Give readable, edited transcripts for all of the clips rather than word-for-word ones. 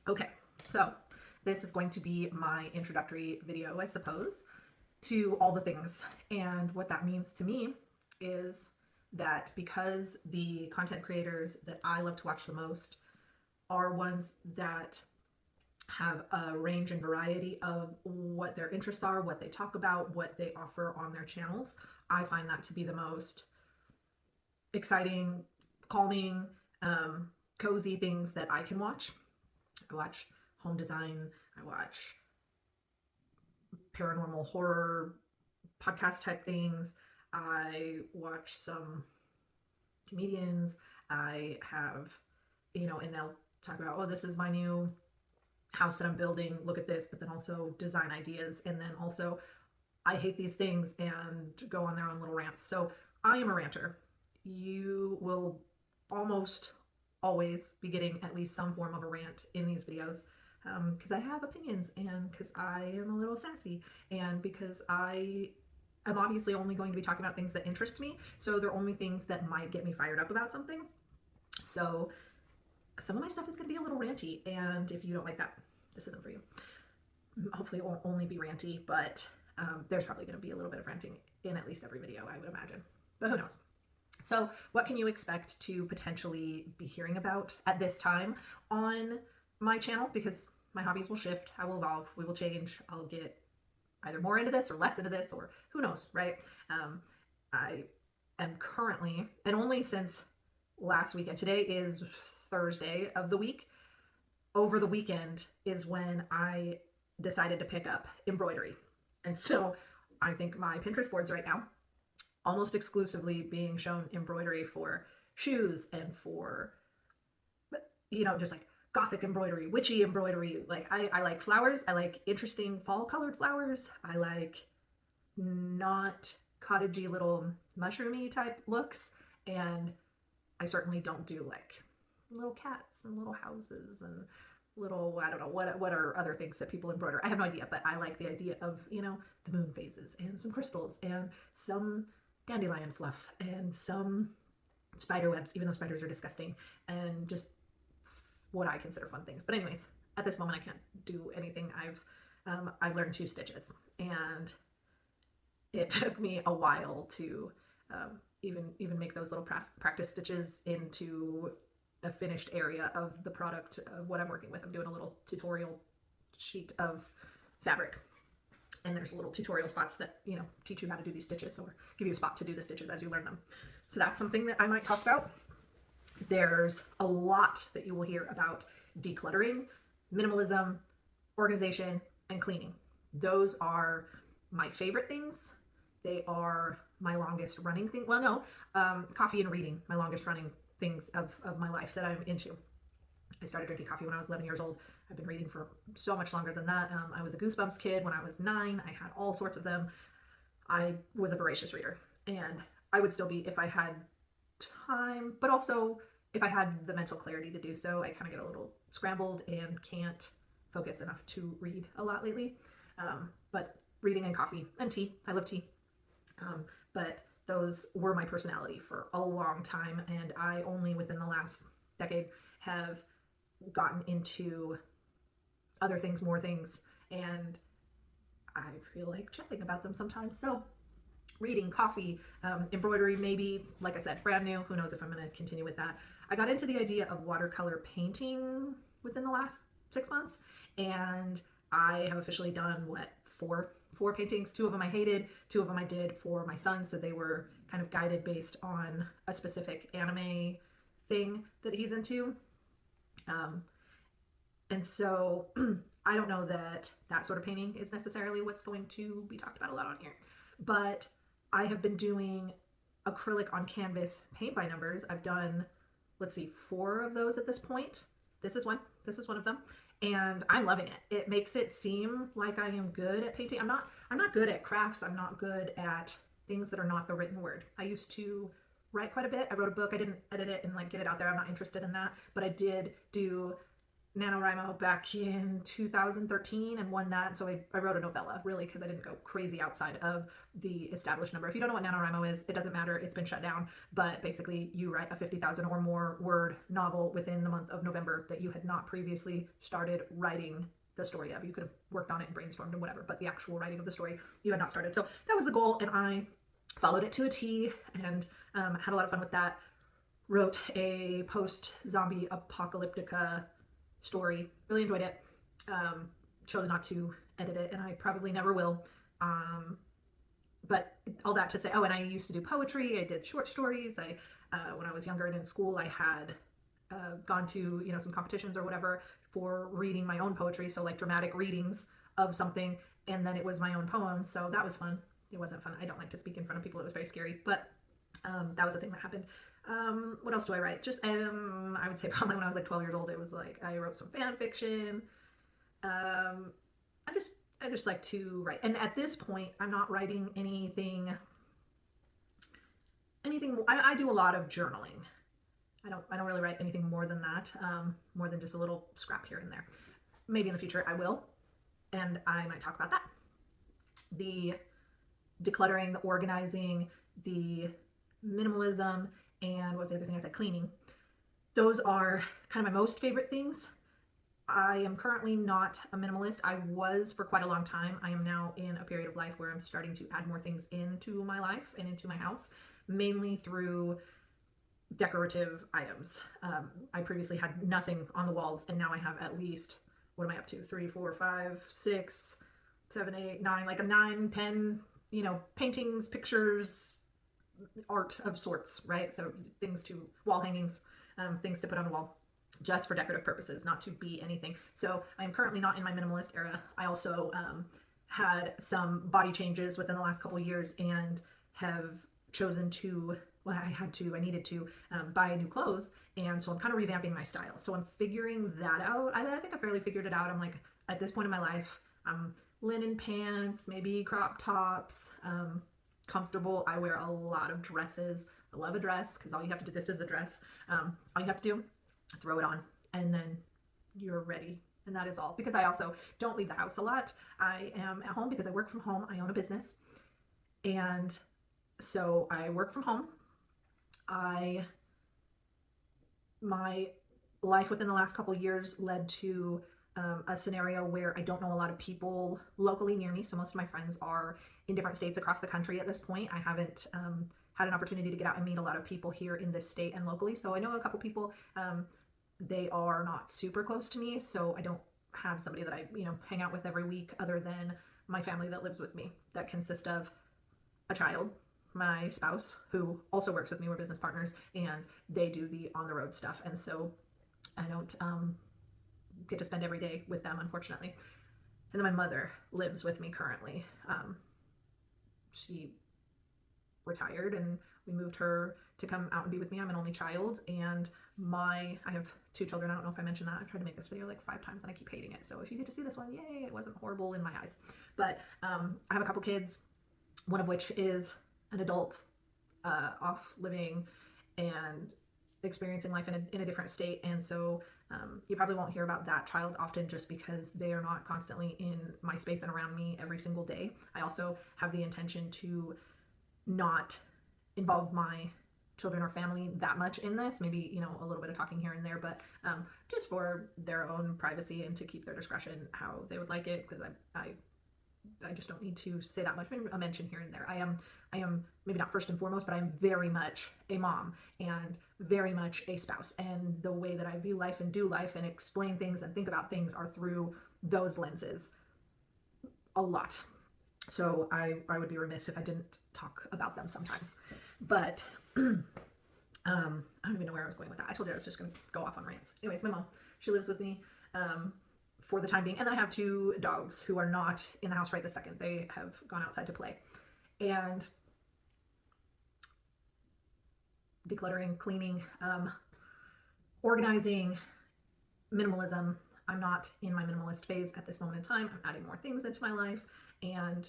Okay, so this is going to be my introductory video, I suppose, to all the things. And what that means to me is that because the content creators that I love to watch the most are ones that have a range and variety of what their interests are, what they talk about, what they offer on their channels, I find that to be the most exciting, calming, cozy things that I can watch. I watch home design, I watch paranormal horror podcast type things, I watch some comedians, I have, and they'll talk about, oh, this is my new house that I'm building, look at this, but then also design ideas, and then also I hate these things and go on their own little rants. So I am a ranter. You will almost always be getting at least some form of a rant in these videos because I have opinions and because I am a little sassy and because I am obviously only going to be talking about things that interest me. So they're only things that might get me fired up about something. So some of my stuff is going to be a little ranty, and if you don't like that, this isn't for you. Hopefully, it won't only be ranty, but there's probably going to be a little bit of ranting in at least every video, I would imagine. But who knows? So, what can you expect to potentially be hearing about at this time on my channel? Because my hobbies will shift, I will evolve, we will change. I'll get either more into this or less into this, or who knows, right? I am currently, and only since last weekend, today is Thursday of the week, over the weekend is when I decided to pick up embroidery. And so I think my Pinterest boards right now almost exclusively being shown embroidery for shoes and for, just like gothic embroidery, witchy embroidery. Like I like flowers. I like interesting fall colored flowers. I like not cottagey little mushroomy type looks. And I certainly don't do like little cats and little houses and little, I don't know what are other things that people embroider. I have no idea, but I like the idea of the moon phases and some crystals and some dandelion fluff and some spider webs, even though spiders are disgusting, and just what I consider fun things. But anyways, at this moment I can't do anything. I've learned 2 stitches, and it took me a while to even make those little practice stitches into a finished area of the product of what I'm working with. I'm doing a little tutorial sheet of fabric, and there's little tutorial spots that teach you how to do these stitches or give you a spot to do the stitches as you learn them. So that's something that I might talk about. There's a lot that you will hear about decluttering, minimalism, organization, and cleaning. Those are my favorite things. They are my longest running thing. Well, no, coffee and reading, my longest running things of my life that I'm into. I started drinking coffee when I was 11 years old. I've been reading for so much longer than that. I was a Goosebumps kid when I was 9. I had all sorts of them. I was a voracious reader, and I would still be if I had time, but also if I had the mental clarity to do so. I kind of get a little scrambled and can't focus enough to read a lot lately. But reading and coffee and tea, I love tea. But those were my personality for a long time, and I only within the last decade have gotten into other things, more things, and I feel like chatting about them sometimes. So reading, coffee, embroidery, maybe, like I said, brand new. Who knows if I'm going to continue with that. I got into the idea of watercolor painting within the last 6 months, and I have officially done four paintings. 2 of them I hated, 2 of them I did for my son, so they were kind of guided based on a specific anime thing that he's into. And so I don't know that sort of painting is necessarily what's going to be talked about a lot on here, but I have been doing acrylic on canvas paint by numbers. I've done, let's see, 4 of those at this point. This is one of them, and I'm loving it. It makes it seem like I am good at painting. I'm not good at crafts. I'm not good at things that are not the written word. I used to write quite a bit. I wrote a book. I didn't edit it and like get it out there. I'm not interested in that, but I did do NaNoWriMo back in 2013 and won that. So I wrote a novella, really, because I didn't go crazy outside of the established number. If you don't know what NaNoWriMo is, it doesn't matter. It's been shut down. But basically, you write a 50,000 or more word novel within the month of November that you had not previously started writing the story of. You could have worked on it and brainstormed and whatever, but the actual writing of the story you had not started. So that was the goal, and I followed it to a T and had a lot of fun with that. Wrote a post-zombie apocalyptica story. Really enjoyed it. Chose not to edit it, and I probably never will. But all that to say, oh, and I used to do poetry. I did short stories. When I was younger and in school, I had gone to some competitions or whatever for reading my own poetry. So like dramatic readings of something, and then it was my own poem. So that was fun. It wasn't fun. I don't like to speak in front of people. It was very scary, but that was the thing that happened. What else do I write? Just I would say probably when I was like 12 years old, it was like I wrote some fan fiction. I just like to write, and at this point, I'm not writing anything. I do a lot of journaling. I don't really write anything more than that. More than just a little scrap here and there. Maybe in the future I will, and I might talk about that. The decluttering, the organizing, the minimalism, and what's the other thing I said? Cleaning. Those are kind of my most favorite things. I am currently not a minimalist. I was for quite a long time. I am now in a period of life where I'm starting to add more things into my life and into my house, mainly through decorative items. I previously had nothing on the walls, and now I have at least, what am I up to? 3, 4, 5, 6, 7, 8, 9, like a 9, 10, paintings, pictures, art of sorts, right? So things to wall hangings, things to put on the wall just for decorative purposes, not to be anything. So I'm currently not in my minimalist era. I also had some body changes within the last couple of years and have chosen to, I needed to buy new clothes. And so I'm kind of revamping my style. So I'm figuring that out. I think I fairly figured it out. I'm like, at this point in my life, linen pants, maybe crop tops, comfortable. I wear a lot of dresses. I love a dress because all you have to do, this is a dress. All you have to do, throw it on, and then you're ready. And that is all. Because I also don't leave the house a lot. I am at home because I work from home. I own a business. And so I work from home. My life within the last couple of years led to a scenario where I don't know a lot of people locally near me. So most of my friends are in different states across the country at this point. I haven't had an opportunity to get out and meet a lot of people here in this state and locally. So I know a couple people. They are not super close to me, so I don't have somebody that I hang out with every week other than my family that lives with me, that consists of a child, my spouse, who also works with me. We're business partners, and they do the on-the-road stuff, and so I don't get to spend every day with them, unfortunately. And then my mother lives with me currently. She retired, and we moved her to come out and be with me. I'm an only child, and I have 2 children. I don't know if I mentioned that. I've tried to make this video like 5 times and I keep hating it. So if you get to see this one, yay, it wasn't horrible in my eyes. But I have a couple kids, one of which is an adult, off living and experiencing life in a different state. And so you probably won't hear about that child often just because they are not constantly in my space and around me every single day. I also have the intention to not involve my children or family that much in this. Maybe a little bit of talking here and there, but just for their own privacy and to keep their discretion how they would like it, because I just don't need to say that much. A mention here and there. I am maybe not first and foremost, but I'm very much a mom and very much a spouse, and the way that I view life and do life and explain things and think about things are through those lenses a lot. So I would be remiss if I didn't talk about them sometimes. But I don't even know where I was going with that. I told you I was just going to go off on rants. Anyways, my mom, she lives with me for the time being. And then I have 2 dogs who are not in the house right this second. They have gone outside to play. And decluttering, cleaning, organizing, minimalism. I'm not in my minimalist phase at this moment in time. I'm adding more things into my life, and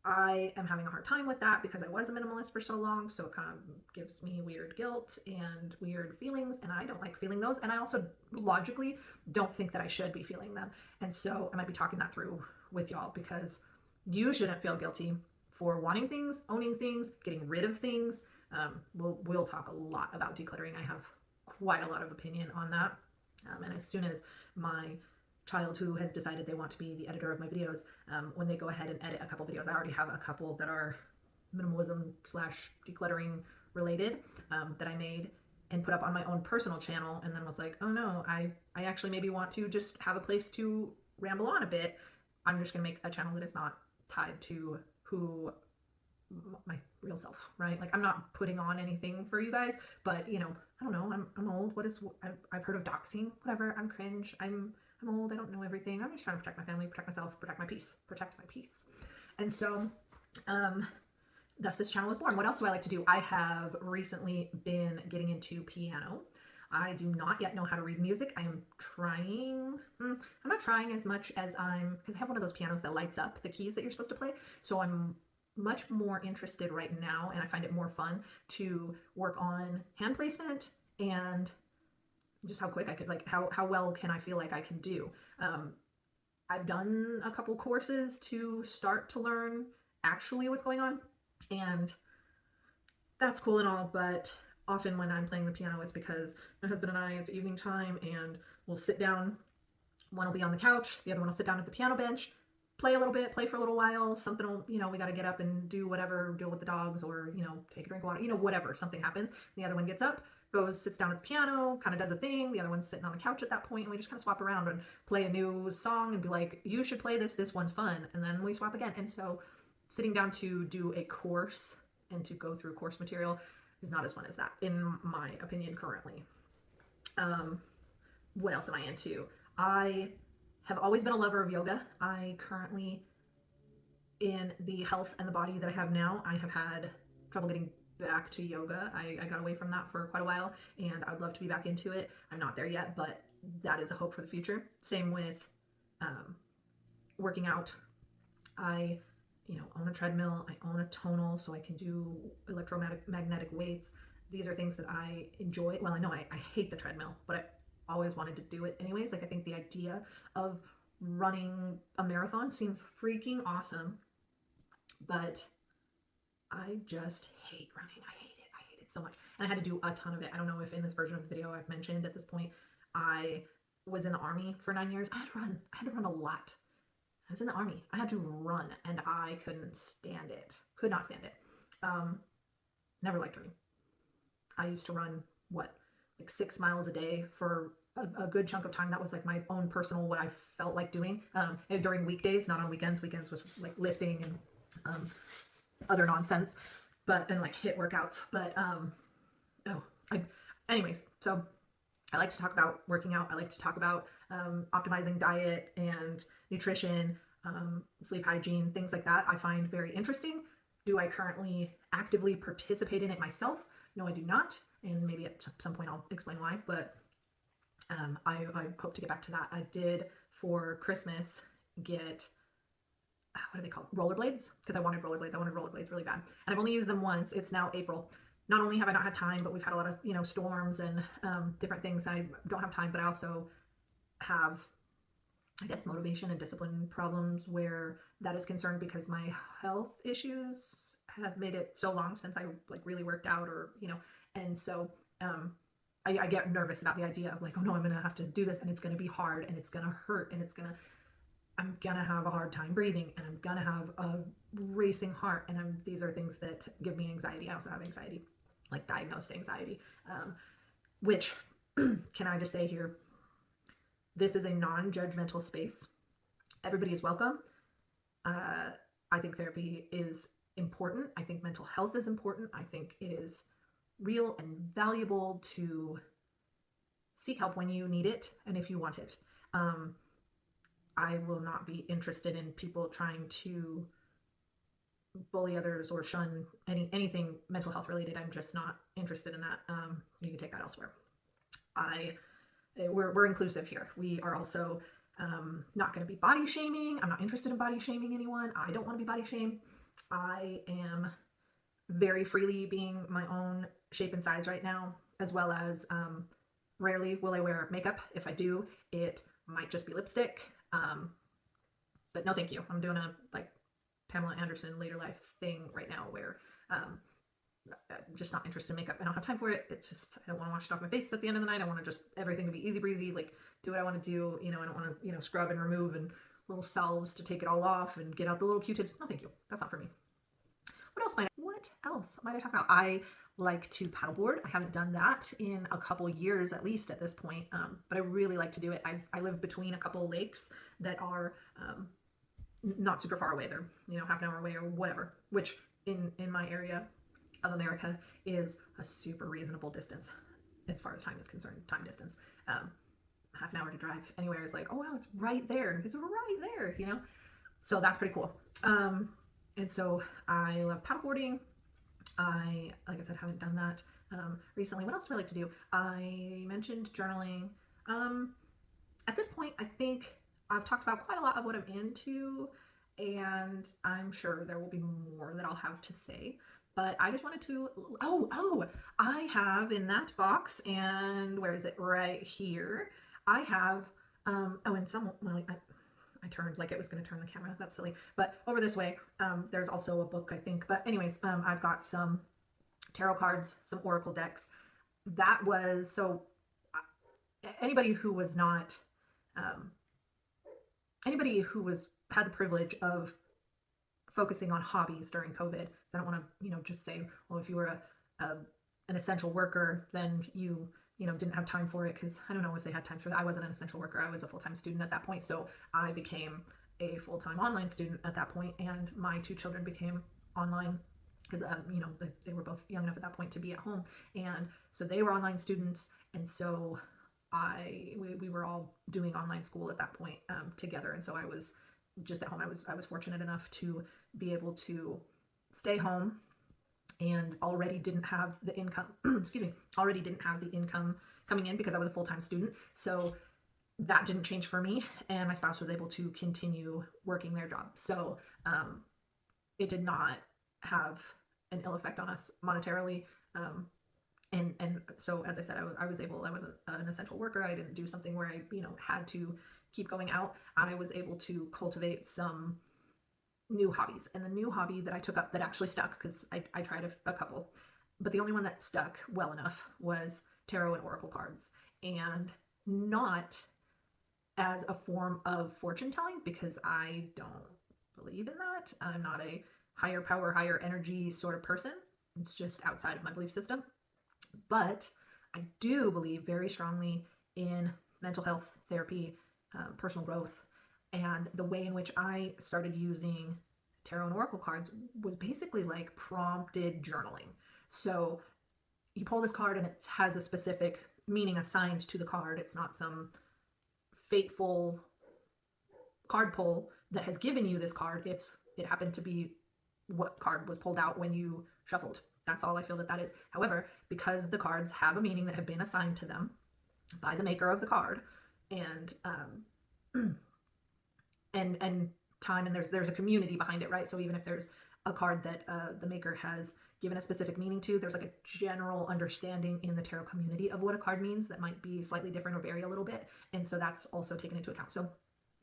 I am having a hard time with that because I was a minimalist for so long, so it kind of gives me weird guilt and weird feelings, and I don't like feeling those. And I also logically don't think that I should be feeling them. And so I might be talking that through with y'all because you shouldn't feel guilty for wanting things, owning things, getting rid of things. We'll talk a lot about decluttering. I have quite a lot of opinion on that. And as soon as my child who has decided they want to be the editor of my videos, when they go ahead and edit a couple videos, I already have a couple that are minimalism slash decluttering related that I made and put up on my own personal channel, and then was like, oh no, I actually maybe want to just have a place to ramble on a bit. I'm just gonna make a channel that is not tied to who my real self, right? Like I'm not putting on anything for you guys, but you know, I don't know, I'm old. What is, I've heard of doxing, whatever. I'm cringe. I'm old. I don't know everything. I'm just trying to protect my family, protect myself, protect my peace. And so, thus this channel was born. What else do I like to do? I have recently been getting into piano. I do not yet know how to read music. I am trying. I'm not trying as much as because I have one of those pianos that lights up the keys that you're supposed to play. So I'm much more interested right now, and I find it more fun to work on hand placement and just how quick I could, like, how well can I feel like I can do. I've done a couple courses to start to learn actually what's going on, and that's cool and all, but often when I'm playing the piano, it's because my husband and I, it's evening time, and we'll sit down. One will be on the couch, the other one will sit down at the piano bench, play a little bit, play for a little while. Something will, you know, we got to get up and do whatever, deal with the dogs, or, you know, take a drink of water, you know, whatever. Something happens. The other one gets up, goes, sits down at the piano, kind of does a thing. The other one's sitting on the couch at that point, and we just kind of swap around and play a new song and be like, you should play this. This one's fun. And then we swap again. And so sitting down to do a course and to go through course material is not as fun as that, in my opinion, currently. What else am I into? I have always been a lover of yoga. I currently, in the health and the body that I have now, I have had trouble getting back to yoga. I got away from that for quite a while, and I would love to be back into it. I'm not there yet, but that is a hope for the future. Same with working out. I, you know, own a treadmill. I own a tonal, so I can do electromagnetic weights. These are things that I enjoy. Well, I know I hate the treadmill, but I always wanted to do it anyways. Like, I think the idea of running a marathon seems freaking awesome, but I just hate running. I hate it. I hate it so much. And I had to do a ton of it. I don't know if in this version of the video I've mentioned at this point, I was in the Army for 9 years. I had to run a lot. I was in the Army. I had to run, and I couldn't stand it. Could not stand it. Never liked running. I used to run, like 6 miles a day for a good chunk of time. That was like my own personal, what I felt like doing during weekdays, not on weekends. Weekends was like lifting and other nonsense, and like HIIT workouts. But anyways, so I like to talk about working out. I like to talk about optimizing diet and nutrition, sleep hygiene, things like that. I find very interesting. Do I currently actively participate in it myself? No, I do not. And maybe at some point I'll explain why, but I hope to get back to that. I did for Christmas get, what are they called? Rollerblades? Because I wanted rollerblades. I wanted rollerblades really bad. And I've only used them once. It's now April. Not only have I not had time, but we've had a lot of, you know, storms and different things. I don't have time, but I also have, I guess, motivation and discipline problems where that is concerned, because my health issues have made it so long since I like really worked out, or, you know, and so I get nervous about the idea of like, oh no, I'm gonna have to do this, and it's gonna be hard, and it's gonna hurt, and I'm gonna have a hard time breathing, and I'm gonna have a racing heart, and these are things that give me anxiety. I also have anxiety, like diagnosed anxiety, which can I just say here, this is a non-judgmental space. Everybody is welcome. I think therapy is important. I think mental health is important. I think it is real and valuable to seek help when you need it and if you want it. I will not be interested in people trying to bully others or shun anything mental health related. I'm just not interested in that. You can take that elsewhere. We're inclusive here. We are also not going to be body shaming. I'm not interested in body shaming anyone. I don't want to be body shamed. I am very freely being my own shape and size right now, as well as rarely will I wear makeup. If I do, it might just be lipstick. But no, thank you. I'm doing a like Pamela Anderson later life thing right now where I'm just not interested in makeup. I don't have time for it. It's just I don't want to wash it off my face at the end of the night. I want to just everything to be easy breezy, like do what I want to do. I don't want to scrub and remove and little salves to take it all off and get out the little Q-tips. No, thank you. That's not for me. What else might I talk about? I like to paddleboard. I haven't done that in a couple years at least at this point, but I really like to do it. I live between a couple of lakes that are not super far away. They're half an hour away or whatever, which in my area of America is a super reasonable distance as far as time is concerned. Time distance, half an hour to drive anywhere is like, oh wow, it's right there. It's right there, So that's pretty cool. And so I love paddleboarding. Like I said, haven't done that recently. What else do I like to do? I mentioned journaling. At this point, I think I've talked about quite a lot of what I'm into, and I'm sure there will be more that I'll have to say. But I just wanted to, I have in that box, and where is it? Right here. I have, and some, well, I turned like it was going to turn the camera. That's silly. But over this way, there's also a book, I think. But anyways, I've got some tarot cards, some oracle decks. That was, so anybody who was not, anybody who had the privilege of focusing on hobbies during COVID. So I don't want to, just say, well, if you were an essential worker, then you didn't have time for it, because I don't know if they had time for that. I wasn't an essential worker. I was a full-time student at that point. So I became a full-time online student at that point, and my two children became online because, they were both young enough at that point to be at home. And so they were online students. And so we were all doing online school at that point together. And so I was just at home. I was fortunate enough to be able to stay home, and already didn't have the income, already didn't have the income coming in because I was a full-time student. So that didn't change for me, and my spouse was able to continue working their job. So it did not have an ill effect on us monetarily. And so, as I said, I wasn't an essential worker. I didn't do something where I, had to keep going out. I was able to cultivate some new hobbies. And the new hobby that I took up that actually stuck, because I tried a couple, but the only one that stuck well enough was tarot and oracle cards. And not as a form of fortune telling, because I don't believe in that. I'm not a higher power, higher energy sort of person. It's just outside of my belief system. But I do believe very strongly in mental health therapy, personal growth, and the way in which I started using tarot and oracle cards was basically like prompted journaling. So you pull this card and it has a specific meaning assigned to the card. It's not some fateful card pull that has given you this card. It happened to be what card was pulled out when you shuffled. That's all I feel that is. However, because the cards have a meaning that have been assigned to them by the maker of the card, and and time, and there's a community behind it, right? So even if there's a card that the maker has given a specific meaning to, there's like a general understanding in the tarot community of what a card means that might be slightly different or vary a little bit. And so that's also taken into account. So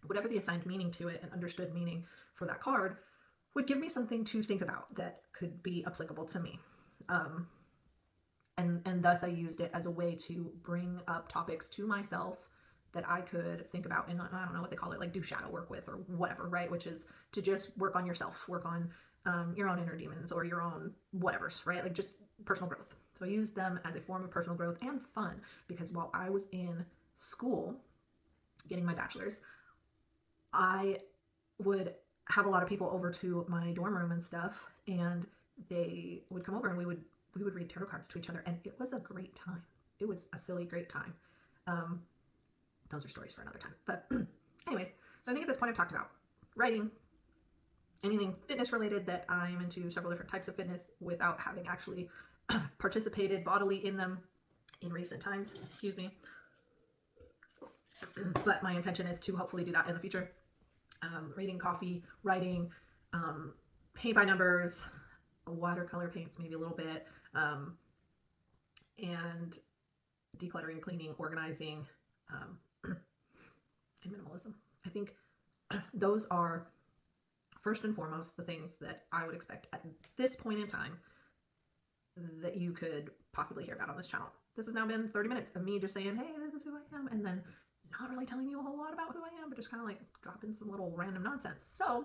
whatever the assigned meaning to it and understood meaning for that card would give me something to think about that could be applicable to me. And thus I used it as a way to bring up topics to myself that I could think about, and I don't know what they call it, like do shadow work with or whatever, right? Which is to just work on yourself, work on your own inner demons or your own whatevers, right? Like just personal growth. So I used them as a form of personal growth and fun, because while I was in school getting my bachelor's, I would have a lot of people over to my dorm room and stuff, and they would come over and we would read tarot cards to each other, and it was a great time. It was a silly great time. Those are stories for another time. But anyways, so I think at this point I've talked about writing, anything fitness related that I'm into, several different types of fitness without having actually participated bodily in them in recent times. Excuse me. But my intention is to hopefully do that in the future. Reading, coffee, writing, paint by numbers, watercolor paints, maybe a little bit, and decluttering, cleaning, organizing, and minimalism. I think those are first and foremost the things that I would expect at this point in time that you could possibly hear about on this channel. This has now been 30 minutes of me just saying, hey, this is who I am, and then not really telling you a whole lot about who I am, but just kind of like dropping some little random nonsense. So